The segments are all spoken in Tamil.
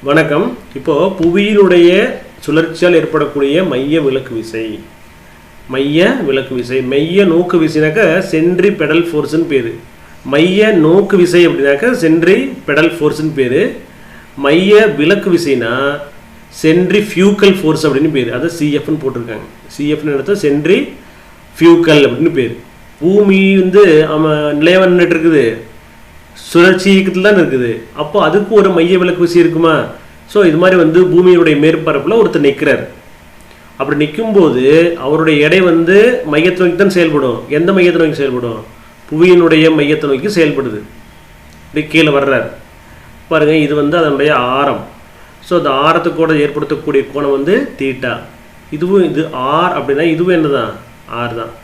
வணக்கம். இப்போ புவியினுடைய சுழற்சியால் ஏற்படக்கூடிய மைய விலக்கு விசை, மைய நோக்கு விசைனாக்க சென்ட்ரி பெடல் ஃபோர்ஸ்னு பேர். மைய நோக்கு விசை அப்படின்னாக்க சென்ட்ரி பெடல் ஃபோர்ஸ்னு பேர். மைய விலக்கு விசைனா சென்ட்ரி ஃபியூக்கல் ஃபோர்ஸ் அப்படின்னு பேர். அதை சிஎஃப்னு போட்டிருக்காங்க. சிஎஃப்னு எடுத்தால் சென்ட்ரி ஃபியூக்கல் அப்படின்னு பேர். பூமி நிலையாக நின்றுட்டு இருக்குது, சுழற்சி இயக்கத்தில் தான் இருக்குது. அப்போ அதுக்கு ஒரு மைய விலக்கு விசை இருக்குமா? ஸோ இது மாதிரி பூமியினுடைய மேற்பரப்பில் ஒருத்தர் நிற்கிறார். அப்படி நிற்கும்போது அவருடைய எடை மையத்தை நோக்கி தான் செயல்படும். எந்த மையத்தை நோக்கி செயல்படும்? புவியினுடைய மையத்தை நோக்கி செயல்படுது. இப்படி கீழே வர்றார் பாருங்க. இது அதனுடைய ஆரம். ஸோ அந்த ஆரத்துக்கூட ஏற்படுத்தக்கூடிய கோணம் தீட்டா. இது ஆர் அப்படின்னா இதுவும் என்னதான்? ஆர் தான்.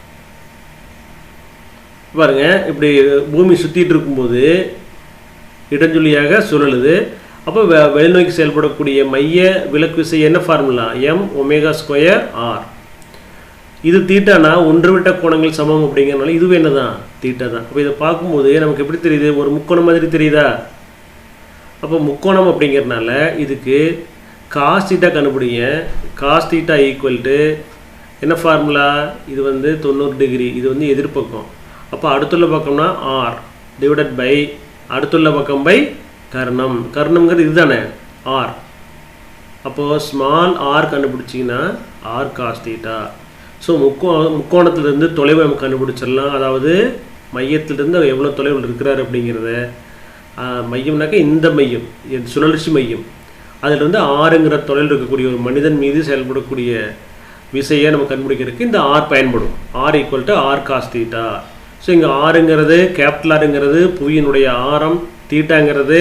பாருங்க, இப்படி பூமி சுற்றிட்டு இருக்கும்போது இடஞ்சுழியாக சுழலுது. அப்போ வெளிநோக்கி செயல்படக்கூடிய மைய விலக்கு விசை என்ன ஃபார்முலா? m⍵² r. இது தீட்டானா ஒன்று விட்ட கோணங்கள் சமம் அப்படிங்கிறனால இதுவும் என்னதான்? தீட்டா தான். அப்போ இதை பார்க்கும்போது நமக்கு எப்படி தெரியுது? ஒரு முக்கோணம் மாதிரி தெரியுதா? அப்போ முக்கோணம் அப்படிங்கிறதுனால இதுக்கு காஸ் தீட்டா கண்டுபிடிங்க. காஸ் தீட்டா ஈக்குவல் டு என்ன ஃபார்முலா? இது 90 டிகிரி. இது எதிர்பக்கம். அப்போ அடுத்துள்ள பக்கம்னா ஆர் டிவைடட் பை அடுத்துள்ள பக்கம் பை கர்ணம். கர்ணம்ங்கிறது இதுதானே ஆர். அப்போது ஸ்மால் ஆர் கண்டுபிடிச்சிங்கன்னா ஆர் காஸ் தீட்டா. ஸோ முக்கோணத்துலேருந்து தொலைவை நம்ம கண்டுபிடிச்சிடலாம். அதாவது மையத்திலிருந்து எவ்வளோ தொலைவில் இருக்கிறார் அப்படிங்கிறத. மையம்னாக்க இந்த மையம், சுழற்சி மையம், அதிலிருந்து ஆறுங்கிற தொலைவில் இருக்கக்கூடிய ஒரு மனிதன் மீது செயல்படக்கூடிய விசையை நம்ம கண்டுபிடிக்கிறதுக்கு இந்த ஆர் பயன்படும். R equal to R cos theta. So இங்கே ஆறுங்கிறது கேபிட்டல் ஆறுங்கிறது புவியினுடைய ஆரம், தீட்டாங்கிறது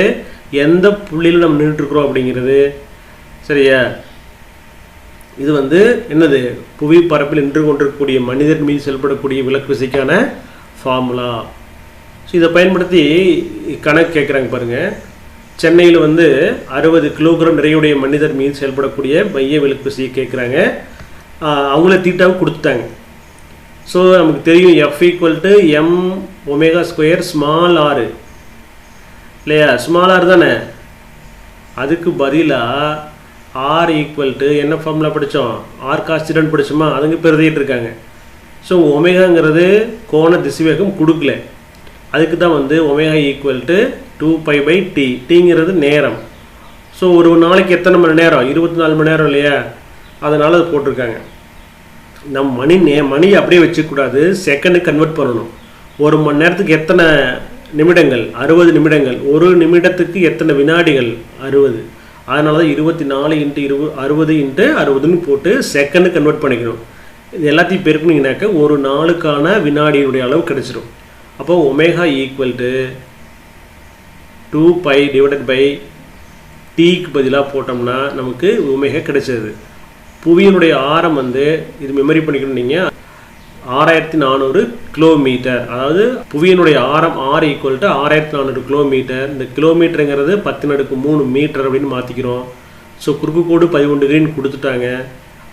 எந்த புள்ளியில் நம்ம நின்றுட்டுருக்குறோம் அப்படிங்கிறது. சரியா? இது என்னது? புவி பரப்பில் நின்று கொண்டிருக்கக்கூடிய மனிதன் மீது செயல்படக்கூடிய விலக்கு விசைக்கான ஃபார்முலா. ஸோ இதை பயன்படுத்தி கணக்கு கேட்குறாங்க பாருங்கள். சென்னையில் 60 கிலோகிராம் நிறையுடைய மனிதர் மீது செயல்படக்கூடிய மைய விலக்கு விசையை கேட்குறாங்க. அவங்கள தீட்டாவும் கொடுத்துட்டாங்க. ஸோ நமக்கு தெரியும் F = m⍵² ஸ்மால் ஆர் இல்லையா? ஸ்மால் ஆர் தானே. அதுக்கு பதிலாக ஆர் ஈக்குவல் டு என்ன ஃபார்முலா படித்தோம்? ஆர் காஸ் தீட்டான்னு படித்தோமா? அதுங்க பெருதிட்டு இருக்காங்க. ஸோ ஒமேகாங்கிறது கோண திசைவேகம் கொடுக்கல. அதுக்கு தான் ஒமேகா ஈக்குவல் டு 2π/t. டீங்கிறது நேரம். ஸோ ஒரு நாளைக்கு எத்தனை மணி நேரம்? 24 மணி நேரம் இல்லையா? அதனால் அது போட்டிருக்காங்க. நம்ம மணியை அப்படியே வச்சுக்கூடாது, செகண்டுக்கு கன்வெர்ட் பண்ணணும். ஒரு மணி நேரத்துக்கு எத்தனை நிமிடங்கள்? 60 நிமிடங்கள். ஒரு நிமிடத்துக்கு எத்தனை வினாடிகள்? 60. அதனால தான் 24 × 60 × 60ன்னு போட்டு செகண்டுக்கு கன்வெர்ட் பண்ணிக்கணும். இது எல்லாத்தையும் பெருக்குனீங்கன்னாக்க ஒரு நாளுக்கான வினாடியினுடைய அளவு கிடைச்சிடும். அப்போ ஒமேகா ஈக்குவல் டு 2π / tக்கு பதிலாக போட்டோம்னா நமக்கு ஒமேகா கிடைச்சது. புவியினுடைய ஆரம் இது மெமரி பண்ணிக்கணும் நீங்கள், 6400 கிலோமீட்டர். அதாவது புவியினுடைய ஆரம் ஆர் ஈக்குவல் டு 6400 கிலோமீட்டர். இந்த கிலோமீட்டருங்கிறது 10⁻³ மீட்டர் அப்படின்னு மாற்றிக்கிறோம். ஸோ குறுக்கு கோடு 11 டிகிரின்னு கொடுத்துட்டாங்க.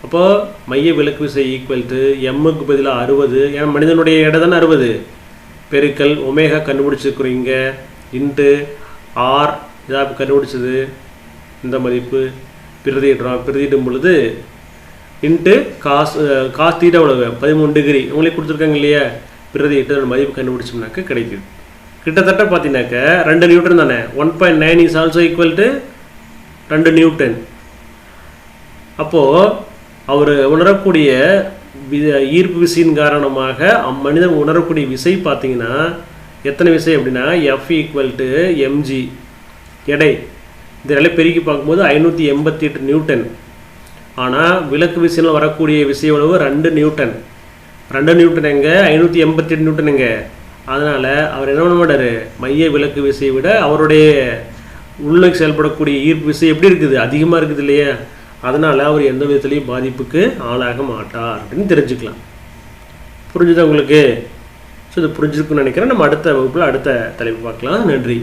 அப்போது மைய விலக்கு விசை ஈக்குவல் டு எம்முக்கு பதிலாக 60. ஏன்னா மனிதனுடைய எடை தானே 60 பெருக்கல் ஒமேகா கண்டுபிடிச்சிருக்குறீங்க இன்ட்டு ஆர் இதாக கண்டுபிடிச்சது இந்த மதிப்பு பிரதியிடும் பொழுது இன்ட்டு காஸ் தீட்டா எவ்வளவு? 13 டிகிரி உங்களே கொடுத்துருக்காங்க இல்லையா? பிரதியிட்டு மதிப்பு கண்டுபிடிச்சோம்னாக்க கிடைக்குது. கிட்டத்தட்ட பார்த்தீங்கன்னாக்க 2 நியூட்டன் தானே. 1.9 is also equal to 2 Newton. அப்போது அவர் உணரக்கூடிய ஈர்ப்பு விசையின் காரணமாக மனிதன் உணரக்கூடிய விசை பார்த்தீங்கன்னா எத்தனை விசை அப்படின்னா F = mg. எடை இதெல்லாம் பெருக்கி பார்க்கும்போது 588 நியூட்டன். ஆனால் விலக்கு விசையில் வரக்கூடிய விசை எவ்வளவு? 2 நியூட்டன். 2 நியூட்டன் எங்கே? 588 நியூட்டன் எங்கே? அதனால் அவர் என்ன பண்ண மாட்டார்? மைய விலக்கு விசையை விட அவருடைய உள்நோக்கி செயல்படக்கூடிய ஈர்ப்பு விசை எப்படி இருக்குது? அதிகமாக இருக்குது இல்லையா? அதனால் அவர் எந்த விதத்துலேயும் பாதிப்புக்கு ஆளாக மாட்டார் அப்படின்னு தெரிஞ்சுக்கலாம். புரிஞ்சுதா உங்களுக்கு? ஸோ இது புரிஞ்சுருக்குன்னு நினைக்கிறேன். நம்ம அடுத்த வகுப்பில் அடுத்த தலைப்பு பார்க்கலாம். நன்றி.